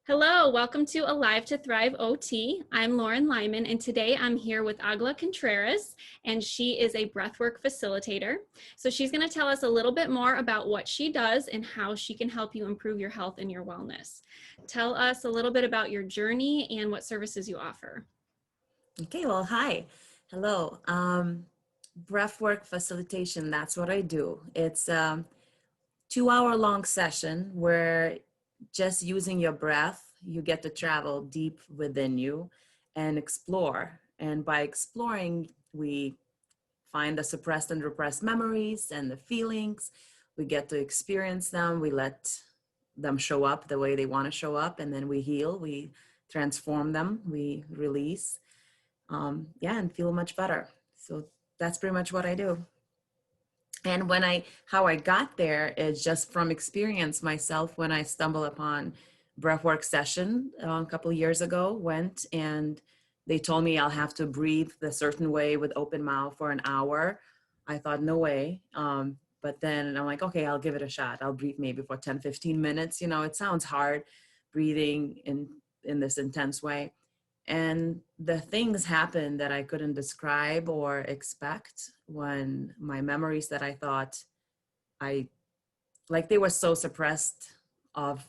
Hello, welcome to Alive to Thrive OT. I'm Lauren Lyman, and today I'm here with Egle Contreras, and she is a breathwork facilitator. So she's going to tell us a little bit more about what she does and how she can help you improve your health and your wellness. Tell us a little bit about your journey and what services you offer. Okay, well, hi. Hello. Breathwork facilitation, that's what I do. It's a 2 hour long session where just using your breath, you get to travel deep within you and explore. And by exploring, we find the suppressed and repressed memories and the feelings. We get to experience them. We let them show up the way they want to show up, and then we heal, we transform them, we release and feel much better. So that's pretty much what I do. And how I got there is just from experience myself. When I stumbled upon breathwork session a couple of years ago, went and they told me I'll have to breathe the certain way with open mouth for an hour. I thought, no way. But then I'm like, okay, I'll give it a shot. I'll breathe maybe for 10, 15 minutes. You know, it sounds hard breathing in this intense way. And the things happened that I couldn't describe or expect when my memories that I thought I, like they were so suppressed of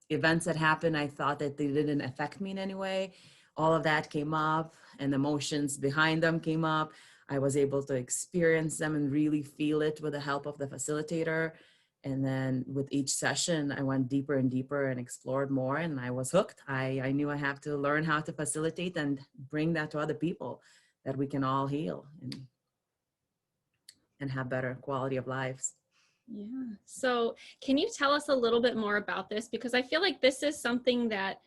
events that happened, I thought that they didn't affect me in any way. All of that came up and the emotions behind them came up. I was able to experience them and really feel it with the help of the facilitator. And then with each session, I went deeper and deeper and explored more, and I was hooked. I knew I have to learn how to facilitate and bring that to other people, that we can all heal and have better quality of lives. Yeah. So, can you tell us a little bit more about this? Because I feel like this is something that,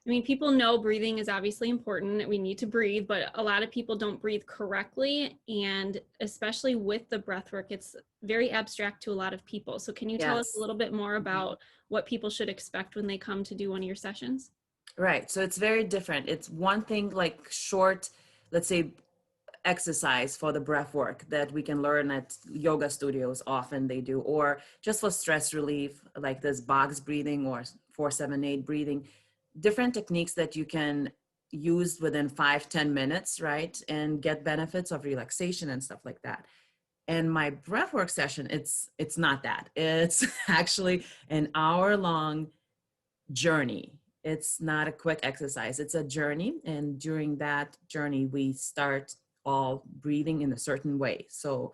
I mean, people know breathing is obviously important. We need to breathe, but a lot of people don't breathe correctly. And especially with the breath work, it's very abstract to a lot of people. So, can you tell us a Yes. little bit more Mhm. about what people should expect when they come to do one of your sessions? Right. So it's very different. It's one thing like short, let's say, exercise for the breath work that we can learn at yoga studios. Often they do, or just for stress relief, like this box breathing or 4-7-8 breathing, different techniques that you can use within 5-10 minutes, right? And get benefits of relaxation and stuff like that. And my breathwork session, it's not that. It's actually an hour long journey. It's not a quick exercise, it's a journey. And during that journey, we start all breathing in a certain way. So,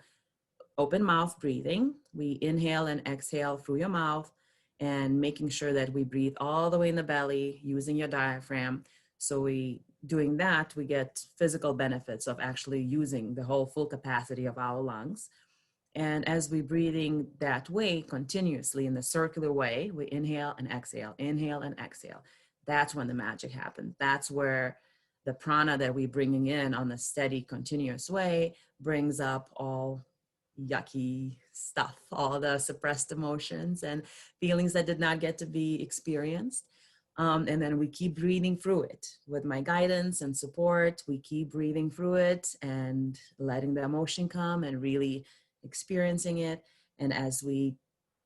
open mouth breathing, we inhale and exhale through your mouth, and making sure that we breathe all the way in the belly using your diaphragm. So, doing that, we get physical benefits of actually using the whole full capacity of our lungs. And as we're breathing that way continuously in the circular way, we inhale and exhale. That's when the magic happens. That's where the prana that we're bringing in on the steady, continuous way brings up all yucky stuff, all the suppressed emotions and feelings that did not get to be experienced. And then we keep breathing through it with my guidance and support. We keep breathing through it and letting the emotion come and really experiencing it. And as we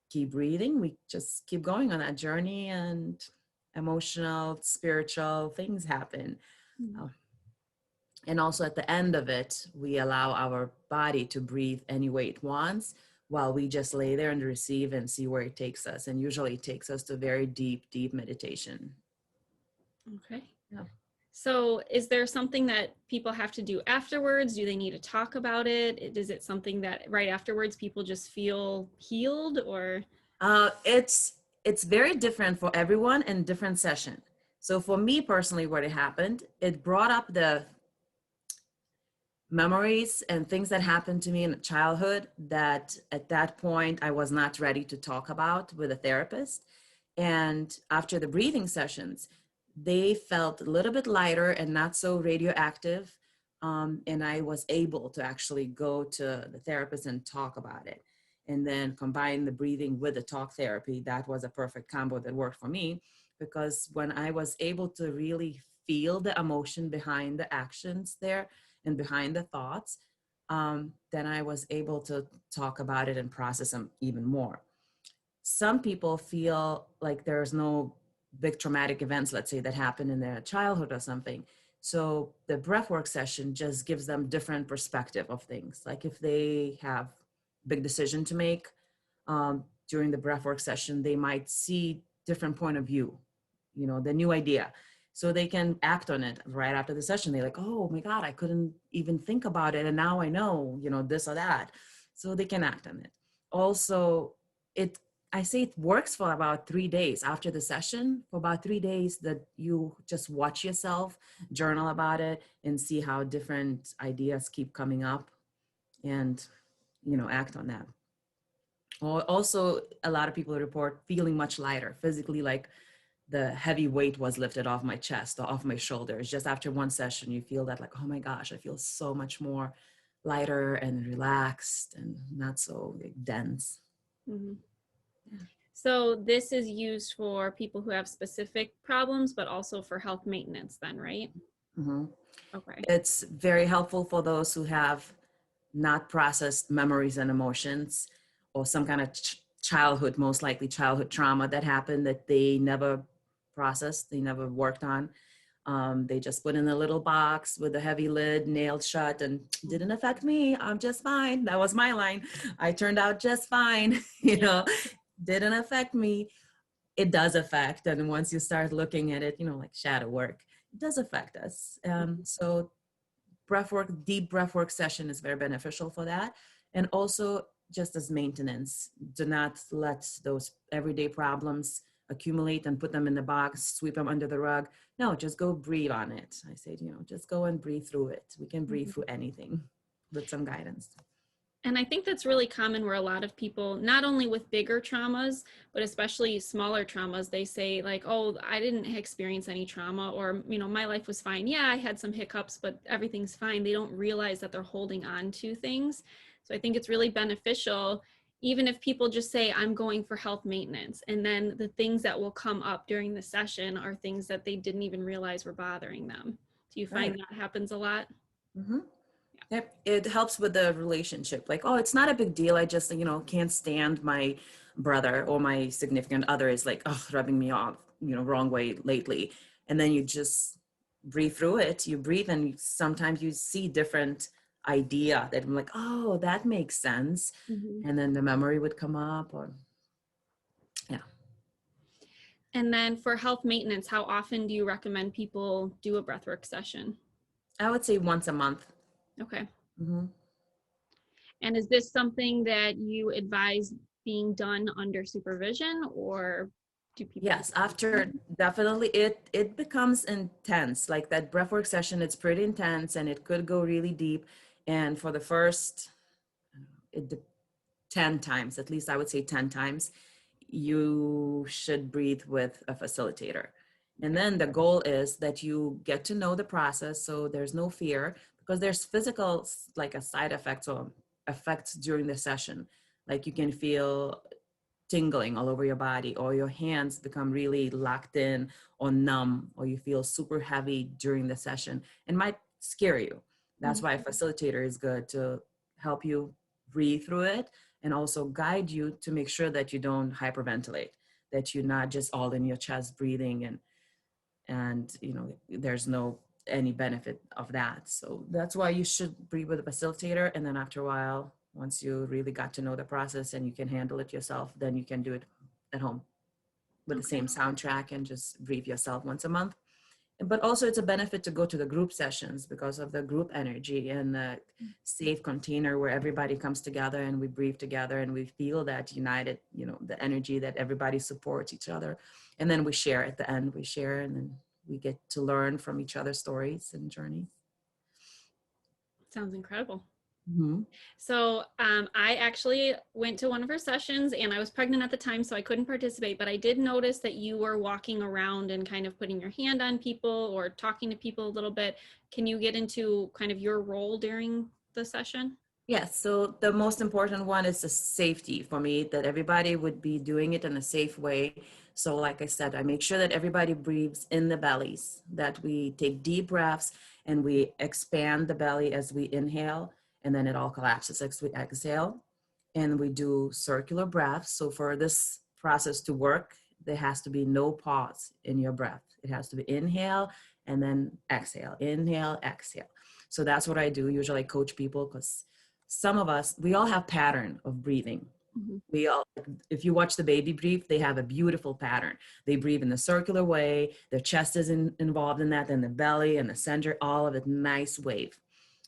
keep breathing, we just keep going on that journey, and emotional, spiritual things happen. Mm. Uh, and also at the end of it, we allow our body to breathe any way it wants, while we just lay there and receive and see where it takes us. And usually it takes us to very deep, deep meditation. Okay. Yeah. So, is there something that people have to do afterwards? Do they need to talk about it? Is it something that right afterwards people just feel healed or? It's very different for everyone and different session. So for me personally, what it happened, it brought up the memories and things that happened to me in childhood that at that point I was not ready to talk about with a therapist. And after the breathing sessions, they felt a little bit lighter and not so radioactive. And I was able to actually go to the therapist and talk about it. And then combine the breathing with the talk therapy. That was a perfect combo that worked for me, because when I was able to really feel the emotion behind the actions there and behind the thoughts, then I was able to talk about it and process them even more. Some people feel like there's no big traumatic events, let's say, that happened in their childhood or something. So the breathwork session just gives them different perspective of things. Like if they have big decision to make during the breathwork session, they might see different point of view, the new idea. So they can act on it right after the session. They're like, oh my God, I couldn't even think about it. And now I know, this or that. So they can act on it. Also, I say it works for about 3 days after the session, for about 3 days that you just watch yourself, journal about it, and see how different ideas keep coming up and, act on that. Also, a lot of people report feeling much lighter physically, like the heavy weight was lifted off my chest or off my shoulders. Just after one session, you feel that like, oh my gosh, I feel so much more lighter and relaxed and not so like, dense. Mm-hmm. So this is used for people who have specific problems, but also for health maintenance then, right? Mm-hmm. Okay. It's very helpful for those who have not processed memories and emotions or some kind of childhood, most likely childhood trauma that happened that they never processed, they never worked on. They just put in a little box with a heavy lid, nailed shut, and didn't affect me. I'm just fine. That was my line. I turned out just fine, didn't affect me. It does affect. And once you start looking at it, like shadow work, it does affect us. So breathwork, deep breathwork session is very beneficial for that. And also just as maintenance, do not let those everyday problems accumulate and put them in the box, sweep them under the rug. No, just go breathe on it. I say, just go and breathe through it. We can breathe through anything with some guidance. And I think that's really common where a lot of people, not only with bigger traumas, but especially smaller traumas, they say like, oh, I didn't experience any trauma, or, my life was fine. Yeah, I had some hiccups, but everything's fine. They don't realize that they're holding on to things. So I think it's really beneficial, even if people just say, I'm going for health maintenance. And then the things that will come up during the session are things that they didn't even realize were bothering them. Do you find Right. that happens a lot? Mm-hmm. Yep. It helps with the relationship. Like, oh, it's not a big deal. I just, can't stand my brother or my significant other is like, oh, rubbing me off, wrong way lately. And then you just breathe through it. You breathe and sometimes you see different idea that I'm like, oh, that makes sense. Mm-hmm. And then the memory would come up or, yeah. And then for health maintenance, how often do you recommend people do a breathwork session? I would say once a month. Okay. Mm-hmm. And is this something that you advise being done under supervision, or do people do Yes, it? after definitely it becomes intense. Like that breathwork session, it's pretty intense and it could go really deep. And for the first it, 10 times, at least I would say 10 times, you should breathe with a facilitator. And then the goal is that you get to know the process so there's no fear because there's physical like a side effects or effects during the session. Like you can feel tingling all over your body or your hands become really locked in or numb or you feel super heavy during the session and might scare you. That's Mhm. why a facilitator is good to help you breathe through it and also guide you to make sure that you don't hyperventilate, that you're not just all in your chest breathing and there's no any benefit of that. So that's why you should breathe with a facilitator. And then after a while, once you really got to know the process and you can handle it yourself, then you can do it at home with the Okay. same soundtrack and just breathe yourself once a month. But also it's a benefit to go to the group sessions because of the group energy and the safe container where everybody comes together and we breathe together and we feel that united, the energy that everybody supports each other. And then we share at the end, we share and then we get to learn from each other's stories and journeys. Sounds incredible. Mm-hmm. So I actually went to one of her sessions and I was pregnant at the time, so I couldn't participate, but I did notice that you were walking around and kind of putting your hand on people or talking to people a little bit. Can you get into kind of your role during the session? Yes, so the most important one is the safety for me, that everybody would be doing it in a safe way. So like I said, I make sure that everybody breathes in the bellies, that we take deep breaths and we expand the belly as we inhale, and then it all collapses as we exhale. And we do circular breaths. So for this process to work, there has to be no pause in your breath. It has to be inhale and then exhale, inhale, exhale. So that's what I do. Usually I coach people because some of us, we all have pattern of breathing. Mhm. We all, if you watch the baby breathe, they have a beautiful pattern. They breathe in a circular way. Their chest is involved in that, and the belly and the center, all of it, nice wave.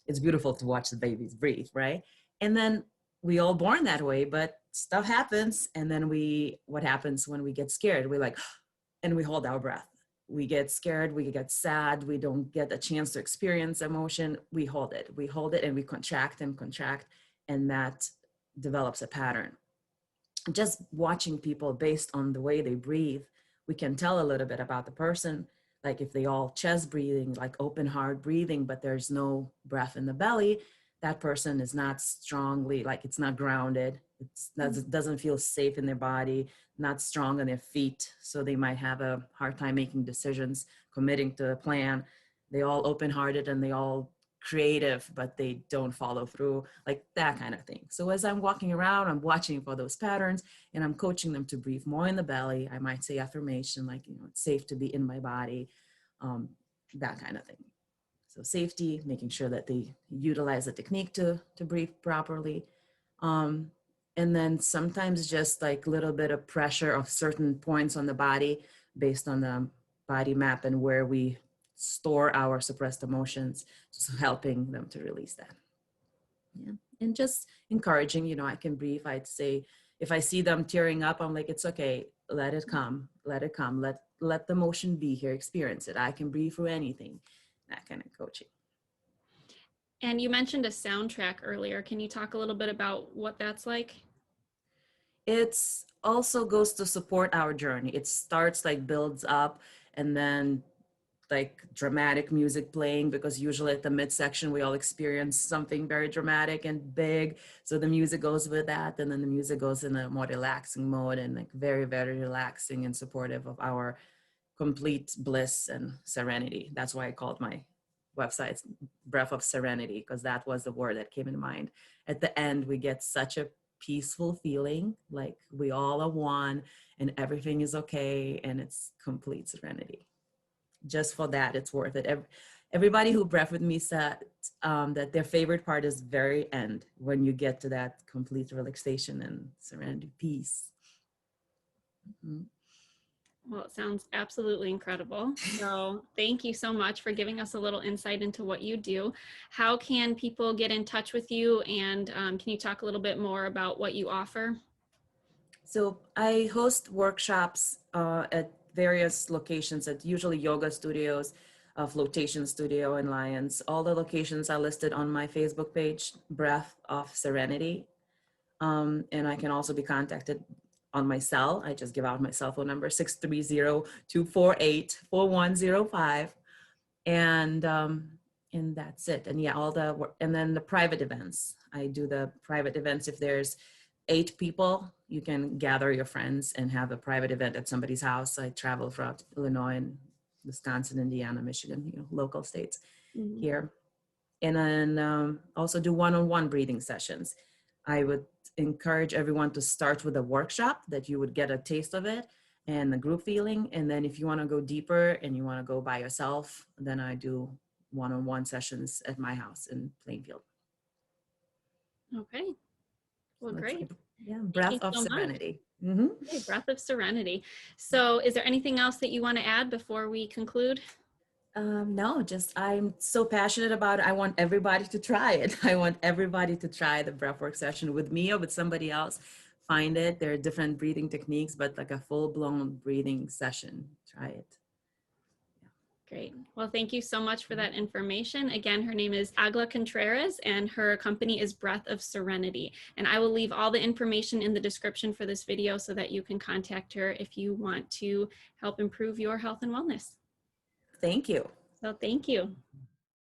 It's beautiful to watch the babies breathe, right? And then we all born that way, but stuff happens. And then what happens when we get scared? We're like, and we hold our breath. We get scared, we get sad, we don't get a chance to experience emotion. We hold it, and we contract and contract, and that develops a pattern. Just watching people based on the way they breathe, we can tell a little bit about the person. Like if they all chest breathing, like open heart breathing, but there's no breath in the belly, that person is not strongly, like it's not grounded. It doesn't feel safe in their body, not strong on their feet. So they might have a hard time making decisions, committing to a plan. They all open hearted and they all creative, but they don't follow through, like that kind of thing. So as I'm walking around, I'm watching for those patterns and I'm coaching them to breathe more in the belly. I might say affirmation, like, it's safe to be in my body, that kind of thing. So safety, making sure that they utilize the technique to breathe properly. And then sometimes just like a little bit of pressure of certain points on the body based on the body map and where we store our suppressed emotions, so helping them to release that. Yeah. And just encouraging, I can breathe. I'd say if I see them tearing up, I'm like, it's okay. Let it come. Let it come. Let the emotion be here. Experience it. I can breathe through anything. That kind of coaching. And you mentioned a soundtrack earlier. Can you talk a little bit about what that's like? It's also goes to support our journey. It starts like builds up and then like dramatic music playing, because usually at the midsection we all experience something very dramatic and big, so the music goes with that, and then the music goes in a more relaxing mode and like very, very relaxing and supportive of our complete bliss and serenity. That's why I called my website Breath of Serenity, because that was the word that came in mind. At the end we get such a peaceful feeling, like we all are one and everything is okay, and it's complete serenity. Just for that, it's worth it. Everybody who breath with me said that their favorite part is very end, when you get to that complete relaxation and serenity, peace. Mm-hmm. Well, it sounds absolutely incredible. So thank you so much for giving us a little insight into what you do. How can people get in touch with you? And can you talk a little bit more about what you offer? So I host workshops at various locations, at usually yoga studios, flotation studio in Lyons. All the locations are listed on my Facebook page, Breath of Serenity. And I can also be contacted on my cell. I just give out my cell phone number, 630-248-4105. And that's it. And yeah, and then the private events. I do the private events. If there's 8 people, you can gather your friends and have a private event at somebody's house. I travel throughout Illinois and Wisconsin, Indiana, Michigan, local states here. And then also do one-on-one breathing sessions. I would encourage everyone to start with a workshop that you would get a taste of it and the group feeling. And then if you want to go deeper and you want to go by yourself, then I do one-on-one sessions at my house in Plainfield. Okay. Well, So great. Yeah, Thank Breath you of so much. Serenity. Mm-hmm. Okay, Breath of Serenity. So is there anything else that you want to add before we conclude? No, just I'm so passionate about it. I want everybody to try it. I want everybody to try the breathwork session with me or with somebody else. Find it. There are different breathing techniques, but like a full-blown breathing session. Try it. Great. Well, thank you so much for that information. Again, her name is Egle Contreras and her company is Breath of Serenity. And I will leave all the information in the description for this video so that you can contact her if you want to help improve your health and wellness. Thank you. So thank you.